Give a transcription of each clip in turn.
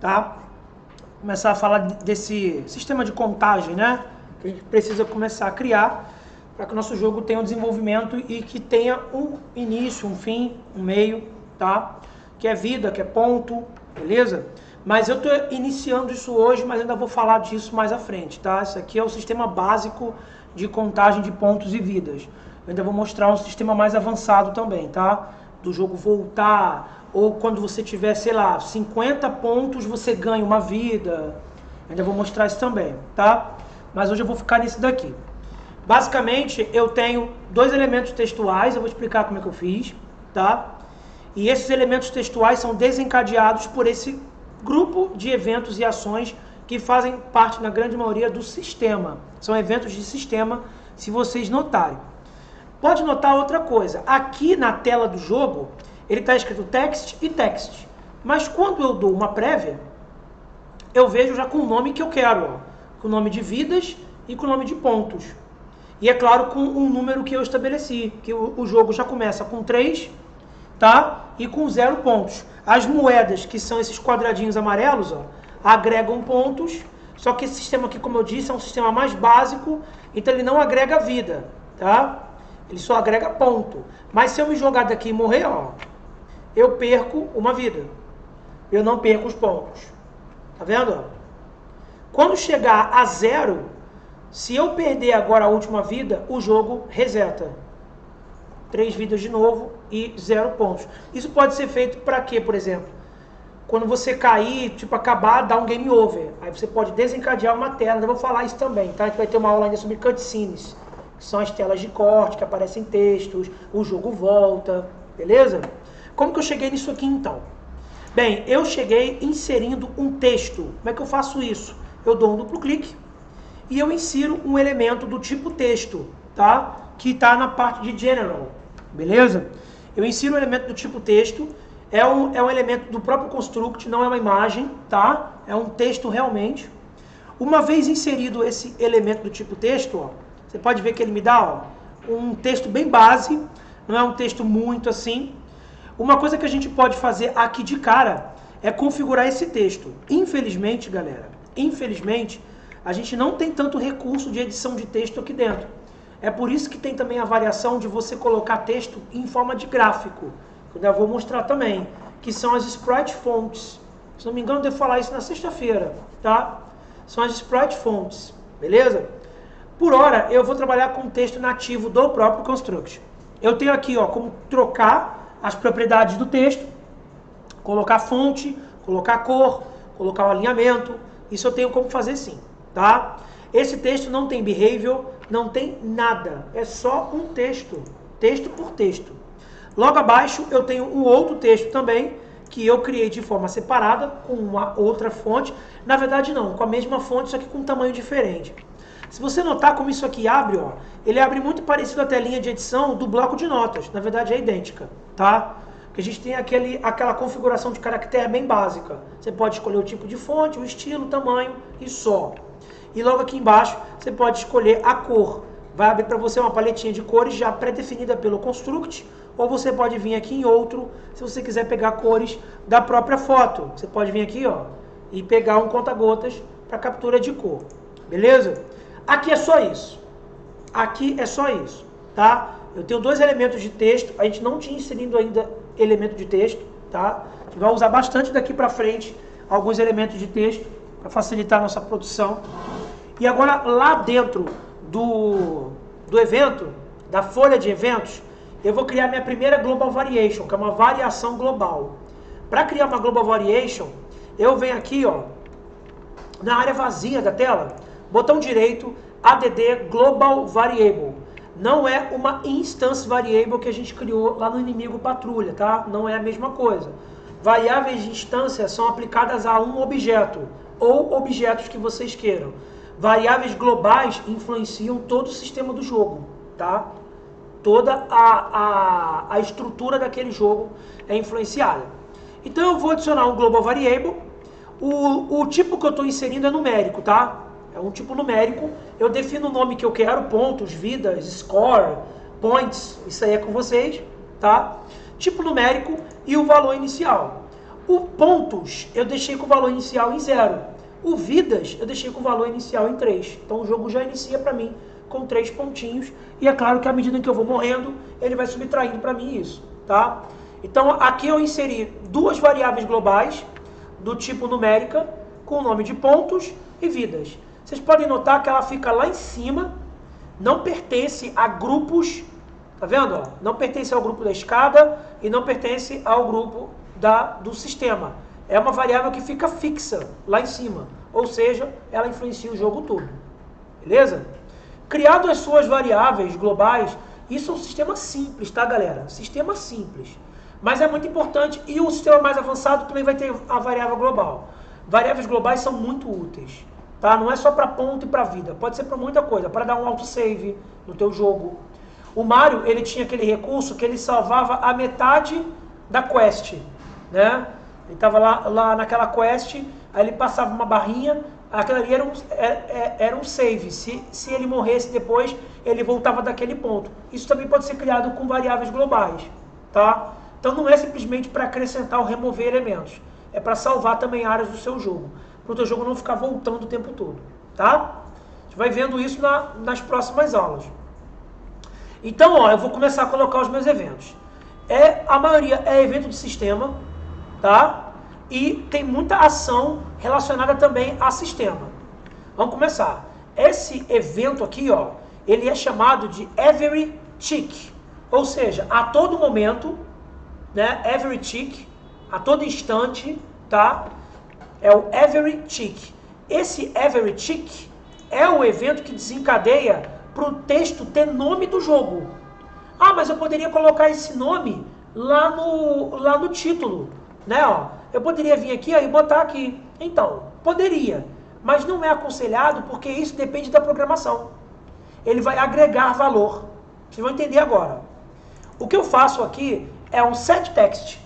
tá? Começar a falar desse sistema de contagem, né? Que a gente precisa começar a criar para que o nosso jogo tenha um desenvolvimento e que tenha um início, um fim, um meio, tá? Que é vida, que é ponto, beleza? Mas eu estou iniciando isso hoje, mas ainda vou falar disso mais à frente, tá? Isso aqui é o sistema básico de contagem de pontos e vidas. Eu ainda vou mostrar um sistema mais avançado também, tá? Do jogo voltar, ou quando você tiver, sei lá, 50 pontos, você ganha uma vida. Eu ainda vou mostrar isso também, tá? Mas hoje eu vou ficar nesse daqui. Basicamente, eu tenho dois elementos textuais, eu vou explicar como é que eu fiz, tá? E esses elementos textuais são desencadeados por esse grupo de eventos e ações que fazem parte, na grande maioria, do sistema. São eventos de sistema, se vocês notarem. Pode notar outra coisa. Aqui na tela do jogo, ele está escrito text e text. Mas quando eu dou uma prévia, eu vejo já com o nome que eu quero. Ó, com o nome de vidas e com o nome de pontos. E é claro, com um número que eu estabeleci, que o jogo já começa com 3, tá? E com 0 pontos. As moedas, que são esses quadradinhos amarelos, ó, agregam pontos, só que esse sistema aqui, como eu disse, é um sistema mais básico, então ele não agrega vida, tá? Ele só agrega ponto. Mas se eu me jogar daqui e morrer, ó, eu perco uma vida. Eu não perco os pontos. Tá vendo? Quando chegar a 0, se eu perder agora a última vida, o jogo reseta. 3 vidas de novo e 0 pontos. Isso pode ser feito para quê, por exemplo? Quando você cair, tipo, acabar, dar um game over. Aí você pode desencadear uma tela. Eu vou falar isso também, tá? A gente vai ter uma aula ainda sobre cutscenes. Que são as telas de corte, que aparecem textos, o jogo volta, beleza? Como que eu cheguei nisso aqui, então? Bem, eu cheguei inserindo um texto. Como é que eu faço isso? Eu dou um duplo clique e eu insiro um elemento do tipo texto, tá? Que está na parte de General, beleza? Eu insiro um elemento do tipo texto, é um elemento do próprio construct, não é uma imagem, tá? É um texto realmente. Uma vez inserido esse elemento do tipo texto, ó, você pode ver que ele me dá, ó, um texto bem base, não é um texto muito assim. Uma coisa que a gente pode fazer aqui de cara é configurar esse texto. Infelizmente, galera, a gente não tem tanto recurso de edição de texto aqui dentro. É por isso que tem também a variação de você colocar texto em forma de gráfico, que eu já vou mostrar também, que são as sprite fonts. Se não me engano, eu devo falar isso na sexta-feira, tá? São as sprite fonts, beleza? Por hora, eu vou trabalhar com texto nativo do próprio construct. Eu tenho aqui, ó, como trocar as propriedades do texto, colocar fonte, colocar cor, colocar o alinhamento. Isso eu tenho como fazer sim, tá? Esse texto não tem behavior, não tem nada. É só um texto, texto por texto. Logo abaixo eu tenho um outro texto também, que eu criei de forma separada, com uma outra fonte. Na verdade não, com a mesma fonte, só que com um tamanho diferente. Se você notar como isso aqui abre, ó, ele abre muito parecido à telinha de edição do bloco de notas. Na verdade é idêntica, tá? Porque a gente tem aquela configuração de caractere bem básica. Você pode escolher o tipo de fonte, o estilo, o tamanho e só. E logo aqui embaixo você pode escolher a cor. Vai abrir para você uma paletinha de cores já pré-definida pelo construct. Ou você pode vir aqui em outro, se você quiser pegar cores da própria foto. Você pode vir aqui, ó, e pegar um conta-gotas para captura de cor. Beleza? Aqui é só isso. Aqui é só isso, tá? Eu tenho dois elementos de texto. A gente não tinha inserido ainda elemento de texto, tá? A gente vai usar bastante daqui para frente alguns elementos de texto para facilitar a nossa produção. E agora, lá dentro do evento, da folha de eventos, eu vou criar minha primeira Global Variation, que é uma variação global. Para criar uma Global Variation, eu venho aqui, ó, na área vazia da tela, botão direito, add Global Variable. Não é uma Instance Variable que a gente criou lá no inimigo patrulha, tá? Não é a mesma coisa. Variáveis de instância são aplicadas a um objeto, ou objetos que vocês queiram. Variáveis globais influenciam todo o sistema do jogo, tá? Toda a estrutura daquele jogo é influenciada. Então eu vou adicionar um Global Variable. O tipo que eu estou inserindo é numérico, tá? É um tipo numérico. Eu defino o nome que eu quero, pontos, vidas, score, points, isso aí é com vocês, tá? Tipo numérico e o valor inicial. O pontos eu deixei com o valor inicial em 0. O vidas eu deixei com o valor inicial em 3. Então o jogo já inicia para mim com 3 pontinhos. E é claro que à medida que eu vou morrendo, ele vai subtraindo para mim isso, tá? Então aqui eu inseri duas variáveis globais do tipo numérica, com o nome de pontos e vidas. Vocês podem notar que ela fica lá em cima, não pertence a grupos, tá vendo? Ó? Não pertence ao grupo da escada e não pertence ao grupo do sistema. É uma variável que fica fixa lá em cima, ou seja, ela influencia o jogo todo. Beleza? Criado as suas variáveis globais, isso é um sistema simples, tá, galera? Sistema simples. Mas é muito importante, e o sistema mais avançado também vai ter a variável global. Variáveis globais são muito úteis, tá? Não é só para ponto e para vida, pode ser para muita coisa, para dar um autosave no teu jogo. O Mario, ele tinha aquele recurso que ele salvava a metade da quest, né? Ele estava lá naquela quest, aí ele passava uma barrinha, aquilo ali era um save. Se ele morresse depois, ele voltava daquele ponto. Isso também pode ser criado com variáveis globais, tá? Então não é simplesmente para acrescentar ou remover elementos. É para salvar também áreas do seu jogo. Para o teu jogo não ficar voltando o tempo todo, tá? A gente vai vendo isso nas próximas aulas. Então, ó, eu vou começar a colocar os meus eventos. A maioria é evento de sistema, tá? E tem muita ação relacionada também a sistema. Vamos começar. Esse evento aqui, ó, ele é chamado de every tick. Ou seja, a todo momento, né? Every tick, a todo instante, tá? É o every tick. Esse every tick é o evento que desencadeia para o texto ter nome do jogo. Ah, mas eu poderia colocar esse nome lá no título, né? Ó, eu poderia vir aqui e botar aqui. Então, poderia, mas não é aconselhado porque isso depende da programação. Ele vai agregar valor. Vocês vão entender agora. O que eu faço aqui é um setText,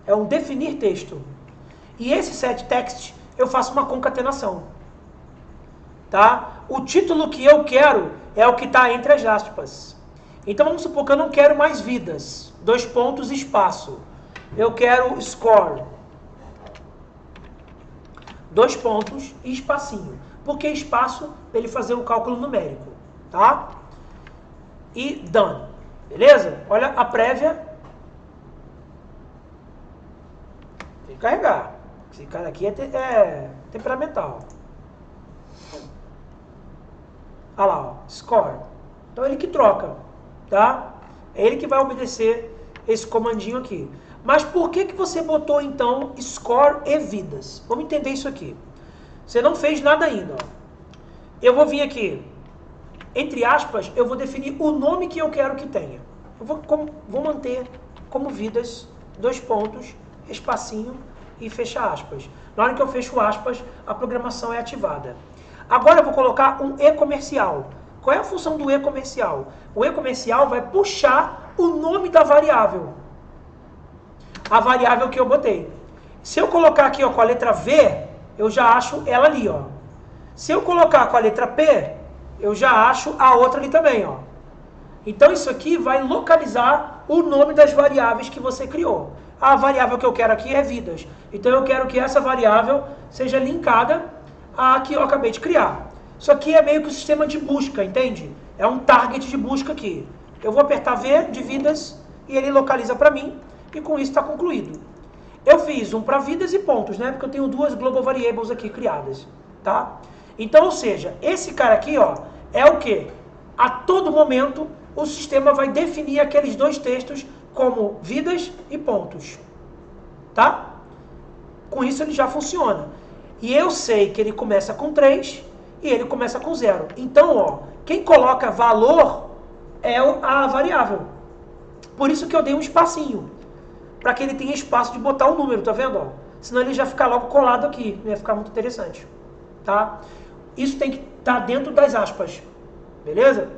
é um definir texto. E esse setText eu faço uma concatenação, tá? O título que eu quero é o que está entre as aspas. Então vamos supor que eu não quero mais vidas, 2 pontos, espaço. Eu quero score, 2 pontos e espacinho. Por que espaço? Para ele fazer o cálculo numérico, tá? E done, beleza? Olha a prévia. Tem que carregar. Esse cara aqui é temperamental. Olha lá, ó, score. Então ele que troca, tá? É ele que vai obedecer esse comandinho aqui. Mas por que você botou então score e vidas? Vamos entender isso aqui. Você não fez nada ainda, ó. Eu vou vir aqui, entre aspas, eu vou definir o nome que eu quero que tenha. Eu vou manter como vidas, 2 pontos, espacinho e fecha aspas. Na hora que eu fecho aspas, a programação é ativada. Agora eu vou colocar um e-comercial. Qual é a função do e-comercial? O e-comercial vai puxar o nome da variável. A variável que eu botei. Se eu colocar aqui, ó, com a letra V, eu já acho ela ali, ó. Se eu colocar com a letra P, eu já acho a outra ali também, ó. Então isso aqui vai localizar o nome das variáveis que você criou. A variável que eu quero aqui é vidas. Então eu quero que essa variável seja linkada à que eu acabei de criar. Isso aqui é meio que um sistema de busca, entende? É um target de busca aqui. Eu vou apertar V de vidas e ele localiza para mim e com isso está concluído. Eu fiz um para vidas e pontos, né? Porque eu tenho 2 global variables aqui criadas, tá? Então, ou seja, esse cara aqui, ó, é o que? A todo momento o sistema vai definir aqueles 2 textos como vidas e pontos, tá? Com isso ele já funciona. E eu sei que ele começa com 3 e ele começa com 0. Então, ó, quem coloca valor é a variável. Por isso que eu dei um espacinho, para que ele tenha espaço de botar o número, tá vendo? Ó? Senão ele já fica logo colado aqui, não ia ficar muito interessante, tá? Isso tem que estar dentro das aspas, beleza?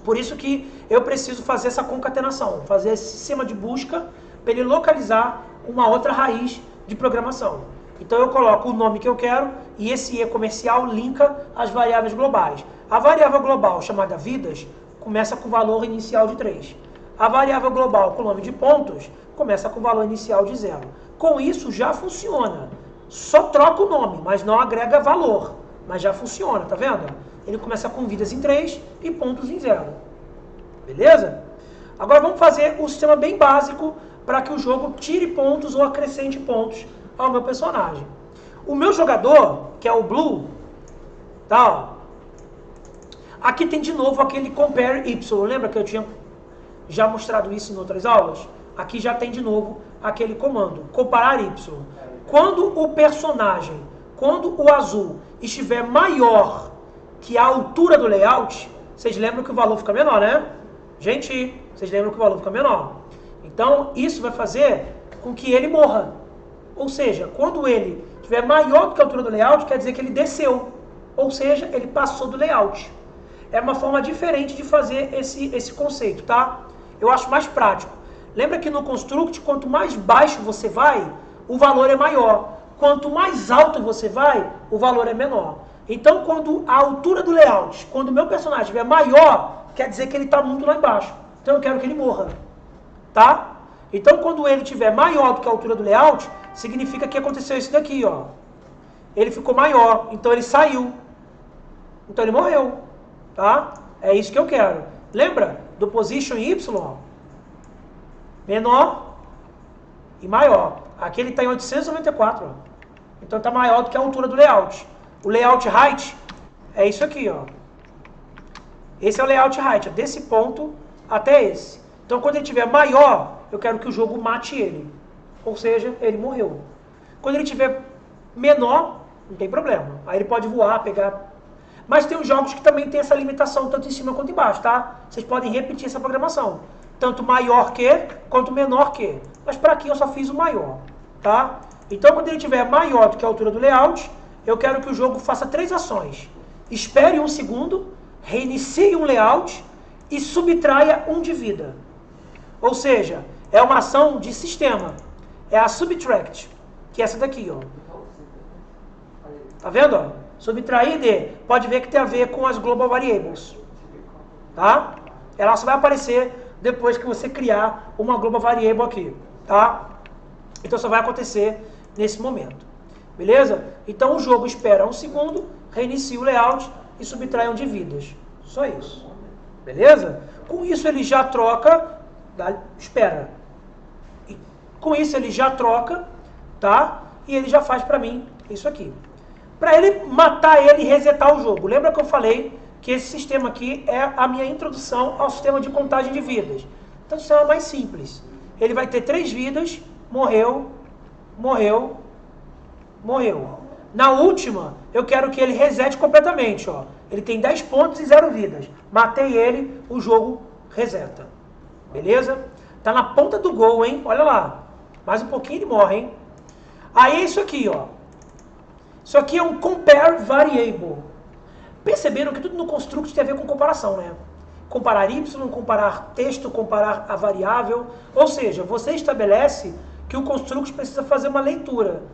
Por isso que eu preciso fazer essa concatenação, fazer esse sistema de busca para ele localizar uma outra raiz de programação. Então eu coloco o nome que eu quero e esse e-comercial linka as variáveis globais. A variável global chamada vidas começa com o valor inicial de 3. A variável global com o nome de pontos começa com valor inicial de 0. Com isso já funciona. Só troca o nome, mas não agrega valor. Mas já funciona, tá vendo? Ele começa com vidas em 3 e pontos em 0. Beleza? Agora vamos fazer um sistema bem básico para que o jogo tire pontos ou acrescente pontos ao meu personagem. O meu jogador, que é o Blue, tá? Ó, aqui tem de novo aquele compare Y. Lembra que eu tinha já mostrado isso em outras aulas? Aqui já tem de novo aquele comando, comparar Y. Quando o personagem, quando o azul estiver maior que a altura do layout, vocês lembram que o valor fica menor, né? Gente, vocês lembram que o valor fica menor. Então, isso vai fazer com que ele morra. Ou seja, quando ele estiver maior do que a altura do layout, quer dizer que ele desceu. Ou seja, ele passou do layout. É uma forma diferente de fazer esse conceito, tá? Eu acho mais prático. Lembra que no construct, quanto mais baixo você vai, o valor é maior. Quanto mais alto você vai, o valor é menor. Então, quando a altura do layout, quando o meu personagem estiver maior, quer dizer que ele está muito lá embaixo. Então, eu quero que ele morra. Tá? Então, quando ele estiver maior do que a altura do layout, significa que aconteceu isso daqui, ó. Ele ficou maior, então ele saiu. Então, ele morreu. Tá? É isso que eu quero. Lembra do position Y? Ó. Menor e maior. Aqui ele está em 894. Ó. Então, está maior do que a altura do layout. O layout height é isso aqui, ó. Esse é o layout height, ó, desse ponto até esse. Então, quando ele estiver maior, eu quero que o jogo mate ele. Ou seja, ele morreu. Quando ele estiver menor, não tem problema. Aí ele pode voar, pegar... Mas tem os jogos que também tem essa limitação, tanto em cima quanto embaixo, tá? Vocês podem repetir essa programação. Tanto maior que, quanto menor que. Mas para aqui eu só fiz o maior, tá? Então, quando ele estiver maior do que a altura do layout, eu quero que o jogo faça 3 ações. Espere 1 segundo, reinicie um layout e subtraia 1 de vida. Ou seja, é uma ação de sistema. É a subtract, que é essa daqui, ó. Tá vendo, ó? Subtrair de, pode ver que tem a ver com as global variables. Tá? Ela só vai aparecer depois que você criar uma global variable aqui. Tá? Então só vai acontecer nesse momento. Beleza? Então o jogo espera 1 segundo, reinicia o layout e subtrai 1 de vidas. Só isso. Beleza? Com isso ele já troca... Espera. E com isso ele já troca, tá? E ele já faz pra mim isso aqui. Pra ele matar ele e resetar o jogo. Lembra que eu falei que esse sistema aqui é a minha introdução ao sistema de contagem de vidas. Então o sistema é mais simples. Ele vai ter 3 vidas, morreu, morreu, morreu. Na última, eu quero que ele resete completamente, ó. Ele tem 10 pontos e 0 vidas. Matei ele, o jogo reseta. Beleza? Tá na ponta do gol, hein? Olha lá. Mais um pouquinho ele morre, hein? Aí é isso aqui, ó. Isso aqui é um compare variable. Perceberam que tudo no construct tem a ver com comparação, né? Comparar y, comparar texto, comparar a variável. Ou seja, você estabelece que o construct precisa fazer uma leitura.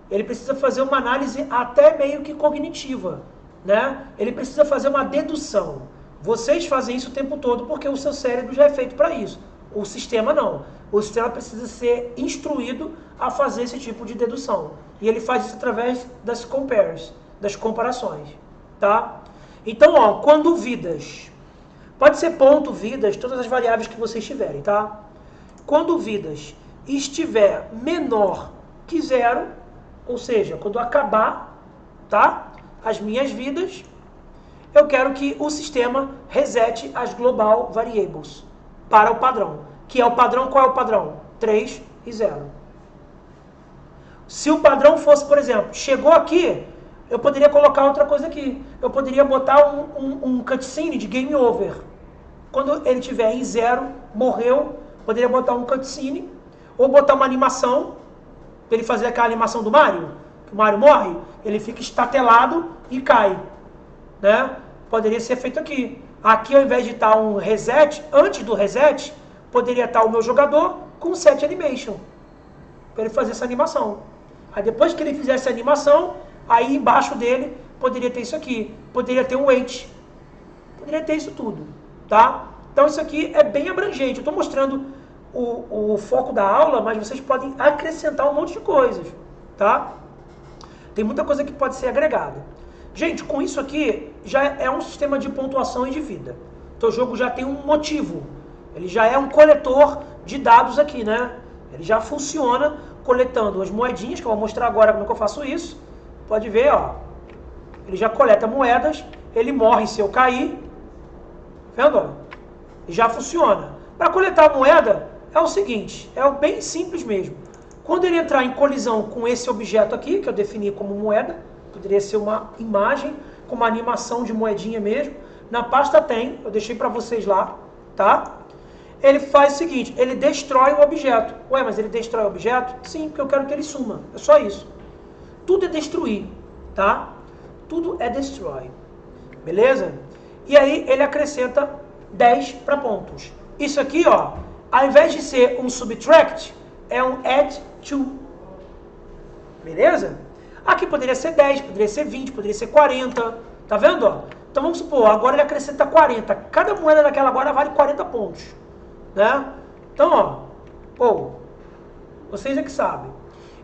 Ele precisa fazer uma análise até meio que cognitiva, né? Ele precisa fazer uma dedução. Vocês fazem isso o tempo todo porque o seu cérebro já é feito para isso. O sistema não. O sistema precisa ser instruído a fazer esse tipo de dedução. E ele faz isso através das compares, das comparações, tá? Então, ó, quando vidas, pode ser ponto, vidas, todas as variáveis que vocês tiverem, tá? Quando vidas estiver menor que 0, ou seja, quando acabar, tá? As minhas vidas, eu quero que o sistema resete as global variables para o padrão. Que é o padrão, qual é o padrão? 3 e 0. Se o padrão fosse, por exemplo, chegou aqui, eu poderia colocar outra coisa aqui. Eu poderia botar um cutscene de game over. Quando ele estiver em 0, morreu, poderia botar um cutscene, ou botar uma animação, para ele fazer aquela animação do Mario, que o Mario morre, ele fica estatelado e cai. Né? Poderia ser feito aqui. Aqui, ao invés de estar um reset, antes do reset, poderia estar o meu jogador com set animation, para ele fazer essa animação. Aí depois que ele fizesse a animação, aí embaixo dele poderia ter isso aqui, poderia ter um wait, poderia ter isso tudo, tá? Então isso aqui é bem abrangente. Eu estou mostrando o foco da aula, mas vocês podem acrescentar um monte de coisas, tá? Tem muita coisa que pode ser agregada. Gente, com isso aqui, já é um sistema de pontuação e de vida. Então o jogo já tem um motivo. Ele já é um coletor de dados aqui, né? Ele já funciona coletando as moedinhas, que eu vou mostrar agora como é que eu faço isso. Pode ver, ó. Ele já coleta moedas, ele morre se eu cair. Vendo? E já funciona. Para coletar a moeda, é o seguinte, é bem simples mesmo. Quando ele entrar em colisão com esse objeto aqui, que eu defini como moeda, poderia ser uma imagem com uma animação de moedinha mesmo. Na pasta tem, eu deixei para vocês lá, tá? Ele faz o seguinte, ele destrói o objeto. Ué, mas ele destrói o objeto? Sim, porque eu quero que ele suma. É só isso. Tudo é destruir, tá? Tudo é destroy. Beleza? E aí ele acrescenta 10 para pontos. Isso aqui, ó, ao invés de ser um subtract, é um add to. Beleza? Aqui poderia ser 10, poderia ser 20, poderia ser 40. Tá vendo? Ó? Então vamos supor, agora ele acrescenta 40. Cada moeda daquela agora vale 40 pontos. Né? Então, ó, pô, vocês é que sabem.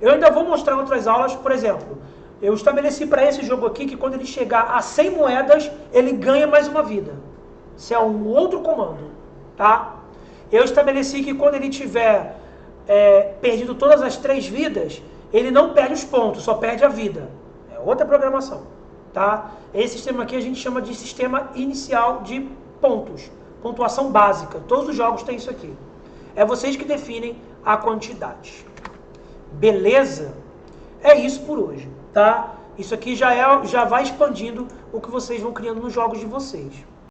Eu ainda vou mostrar em outras aulas, por exemplo, eu estabeleci para esse jogo aqui que quando ele chegar a 100 moedas, ele ganha mais uma vida. Isso é um outro comando, tá? Eu estabeleci que quando ele tiver perdido todas as 3 vidas, ele não perde os pontos, só perde a vida. É outra programação, tá? Esse sistema aqui a gente chama de sistema inicial de pontos. Pontuação básica. Todos os jogos têm isso aqui. É vocês que definem a quantidade. Beleza? É isso por hoje, tá? Isso aqui já vai expandindo o que vocês vão criando nos jogos de vocês.